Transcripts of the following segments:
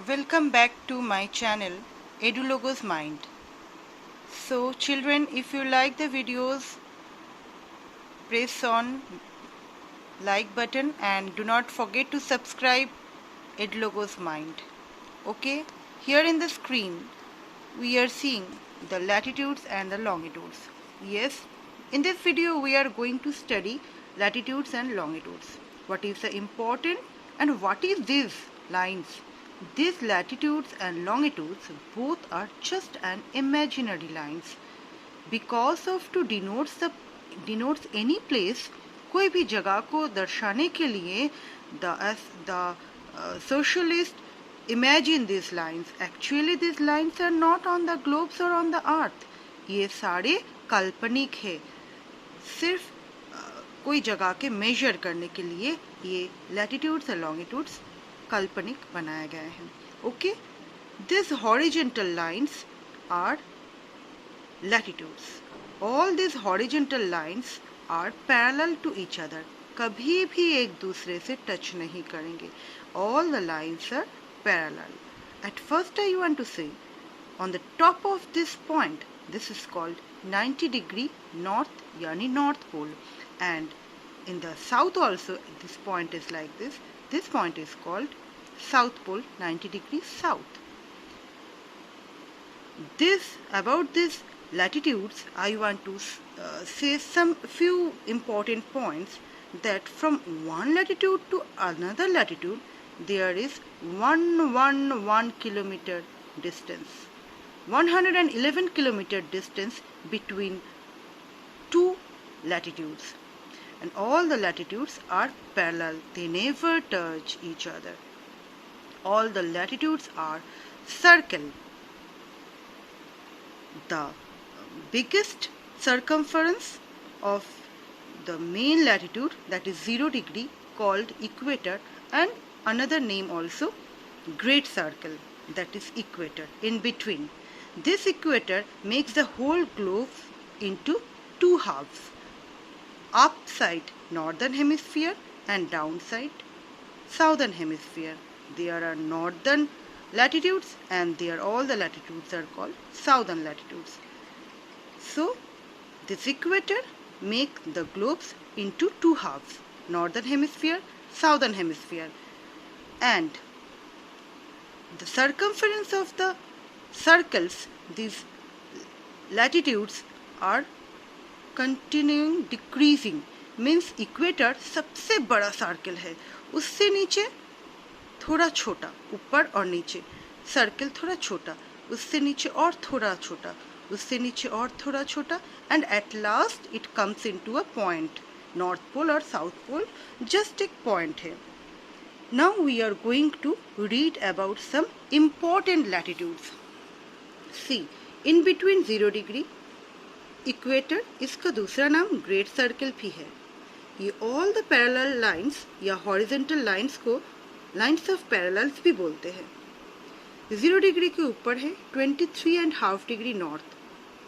Welcome back to my channel EduLogos Mind. So children, if you like the videos, press on like button and do not forget to subscribe EduLogos Mind. Okay, here in the screen we are seeing the latitudes and the longitudes. Yes, in this video we are going to study latitudes and longitudes. What is the important and what is these lines? These latitudes and longitudes both are just an imaginary lines because of to denotes any place. कोई भी जगह को दर्शाने के लिए the socialist imagine these lines. Actually these lines are not on the globes or on the earth. ये सारे काल्पनिक है, सिर्फ कोई जगह के मेजर करने के लिए ये latitudes और longitudes काल्पनिक बनाया गया है. Okay, these horizontal lines are latitudes. All these horizontal lines are parallel to each other. कभी भी एक दूसरे से टच नहीं करेंगे. All the lines are parallel. At first I want to say, on the top of this point, this is called 90 degree north, yani north pole, and in the south also this point is like this. This point is called south pole, 90 degrees south. About this latitudes, I want to say some few important points, that from one latitude to another latitude there is 111 kilometer distance, 111 kilometer distance between two latitudes, and all the latitudes are parallel, they never touch each other. All the latitudes are circle. The biggest circumference of the main latitude, that is 0 degree, called equator, and another name also great circle, that is equator. In between this equator makes the whole globe into two halves, upside northern hemisphere and downside southern hemisphere. There are northern latitudes and all the latitudes are called southern latitudes. So this equator make the globes into two halves, northern hemisphere, southern hemisphere, and the circumference of the circles, these latitudes are continuing decreasing. Means equator सबसे बड़ा circle है, उससे नीचे थोड़ा छोटा, ऊपर और नीचे सर्कल थोड़ा छोटा, उससे नीचे और थोड़ा छोटा, उससे नीचे और थोड़ा छोटा, and at last it comes into a point. North pole or south pole just एक point है. Now we are going to read about some important latitudes. See, in between 0 degree equator, इसका दूसरा नाम ग्रेट सर्कल भी है. ये all the parallel lines या horizontal lines को लाइंस ऑफ पैरेलल्स भी बोलते हैं. 0 डिग्री के ऊपर है 23.5 डिग्री नॉर्थ,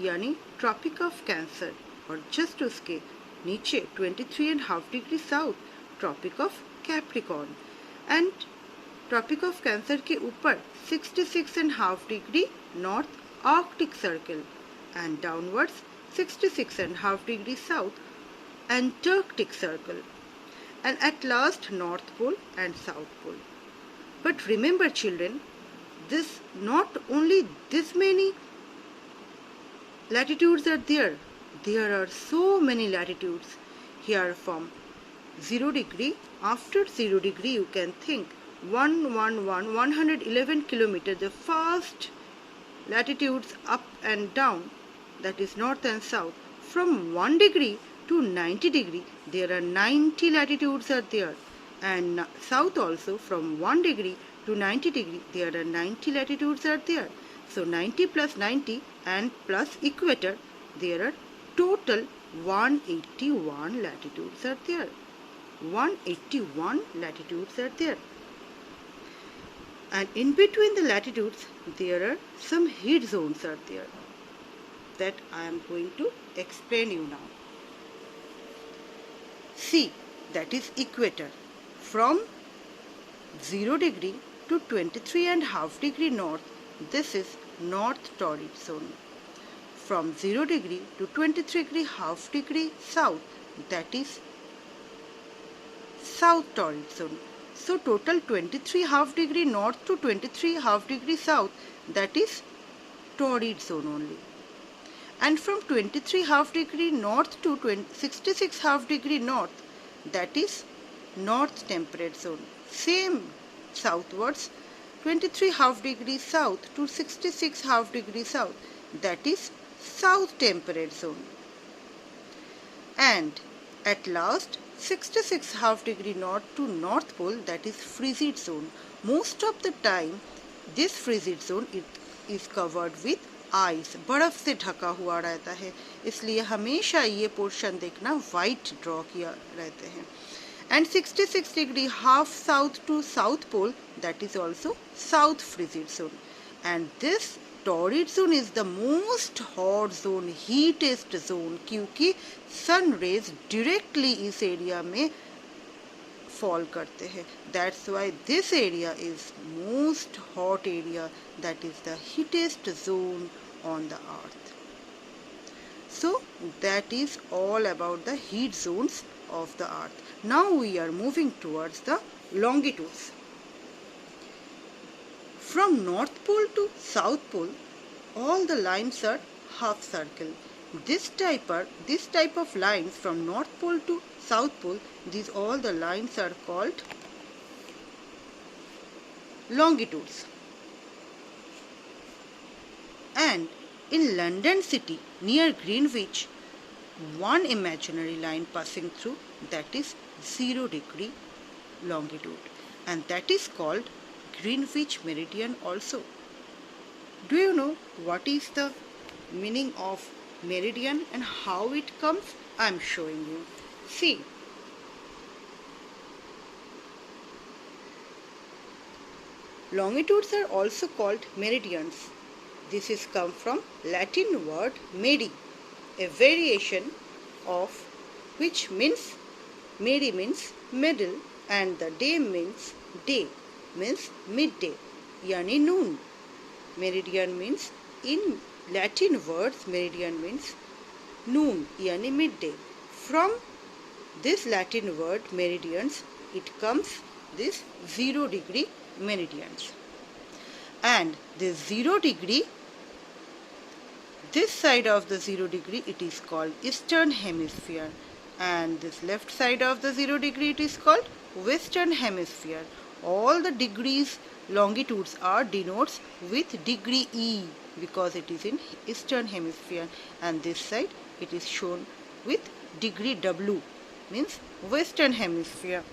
यानी ट्रॉपिक ऑफ कैंसर, और जस्ट उसके नीचे 23.5 degree south, Tropic of Capricorn, and Tropic of Cancer के ऊपर 66.5 degree north Arctic Circle, and downwards 66.5 degree south Antarctic circle, and at last North Pole and South Pole. But remember children, this not only this many latitudes are there. There are so many latitudes here from 0 degree. After 0 degree you can think 111 kilometers, the first latitudes up and down, that is north and south. From 1 degree to 90 degree there are 90 latitudes are there, and south also from 1 degree to 90 degree there are 90 latitudes are there. So 90 plus 90 and plus equator, there are total 181 latitudes are there. 181 latitudes are there. And in between the latitudes there are some heat zones are there, that I am going to explain you now. See, that is equator. From 0 degree to 23.5 degree north, this is north torrid zone. From 0 degree to 23.5 degree south, that is south torrid zone. So total 23.5 degree north to 23.5 degree south, that is torrid zone only. And from 23.5 degree north to 66.5 degree north, that is north temperate zone. Same southwards, 23.5 degree south to 66.5 degree south, that is south temperate zone. And at last 66.5 degree north to north pole, that is frigid zone. Most of the time this frigid zone is covered with ice, बर्फ से ढका हुआ रहता है, इसलिए हमेशा ये portion देखना वाइट ड्रॉ किया रहते हैं. And 66 degree half south to south pole, that is also south frigid zone. And this torrid zone is the most hot zone, heatest zone, क्योंकि सन रेज directly इस एरिया में fall करते हैं. That's why this area is most hot area, that is the heatest zone on the earth. So that is all about the heat zones of the earth. Now we are moving towards the longitudes. From north pole to south pole, all the lines are half circle. This type of lines from north pole to south pole, these all the lines are called longitudes. And in London city near Greenwich, one imaginary line passing through, that is 0 degree longitude, and that is called Greenwich meridian also. Do you know what is the meaning of meridian and how it comes? I am showing you. See, longitudes are also called meridians. This is come from Latin word medi, a variation of which means medi means middle and the day means day, means midday, yani noon. Meridian means, in Latin words, meridian means noon, yani midday. From this Latin word meridians, it comes this 0 degree meridians. And this 0 degree, this side of the 0 degree, it is called eastern hemisphere, and this left side of the 0 degree, it is called western hemisphere. All the degrees, longitudes are denotes with degree E because it is in eastern hemisphere, and this side it is shown with degree W, means western hemisphere.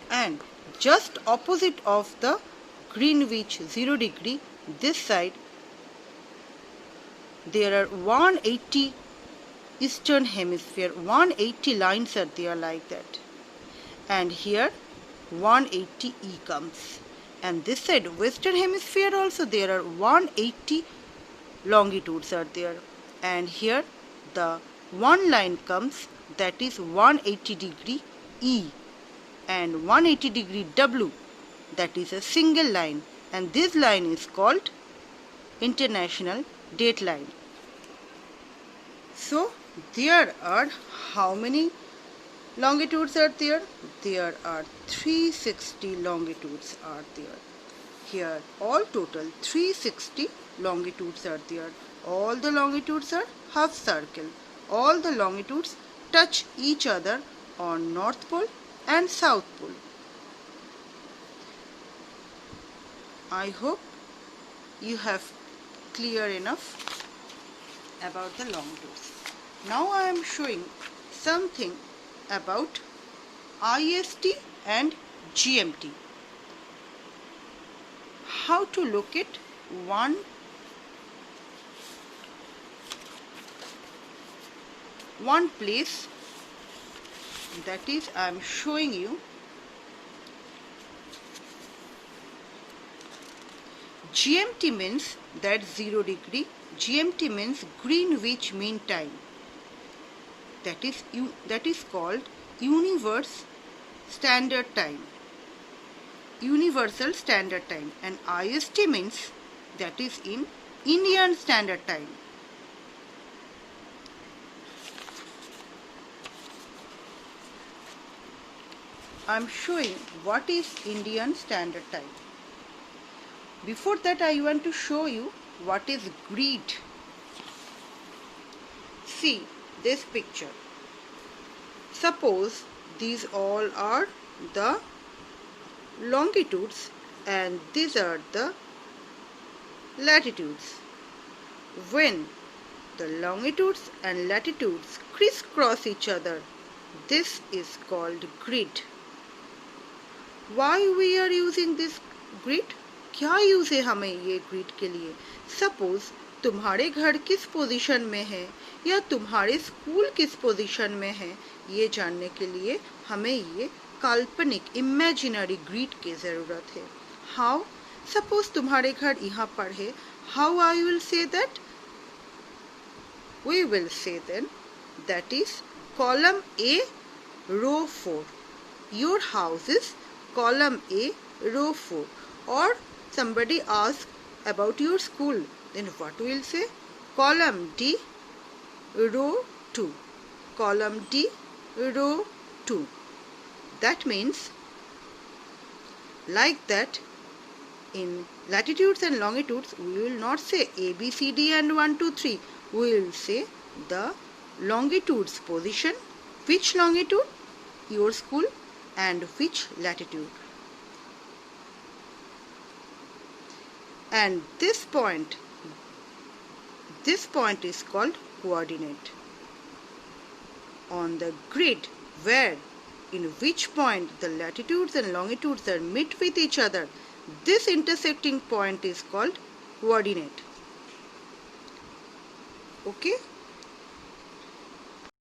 And just opposite of the Greenwich 0 degree, this side there are 180 eastern hemisphere, 180 lines are there like that, and here 180 E comes. And this side western hemisphere also there are 180 longitudes are there, and here the one line comes, that is 180 degree E and 180 degree W, that is a single line, and this line is called international date line. So there are how many longitudes are there? There are 360 longitudes are there. Here all total 360 longitudes are there. All the longitudes are half circle. All the longitudes touch each other on North Pole and South Pole. I hope you have clear enough about the longitudes. Now I am showing something about IST and GMT. How to locate one place, that is I am showing you GMT means that 0 degree. GMT means Greenwich Mean Time. That is called Universe Standard Time. Universal Standard Time, and IST means that is in Indian Standard Time. I am showing what is Indian Standard Time. Before that, I want to show you what is grid. See this picture. Suppose these all are the longitudes and these are the latitudes. When the longitudes and latitudes crisscross each other, this is called grid. Why we are using this grid? क्या use है हमें ये grid के लिए? Suppose तुम्हारे घर किस position में है या तुम्हारे स्कूल किस पोजीशन में है, ये जानने के लिए हमें ये काल्पनिक इमेजिनरी ग्रिड की ज़रूरत है. हाउ? सपोज तुम्हारे घर यहाँ पर है. How I will say that? We will say then that is column A row 4. Your house is column A row 4. Or somebody asks about your school, then what will say? Column D row 2. Column D row 2. That means like that in latitudes and longitudes we will not say A, B, C, D and 1, 2, 3. We will say the longitudes position, which longitude, your school, and which latitude. And this point is called coordinate. On the grid where in which point the latitudes and longitudes are meet with each other, this intersecting point is called coordinate. Okay?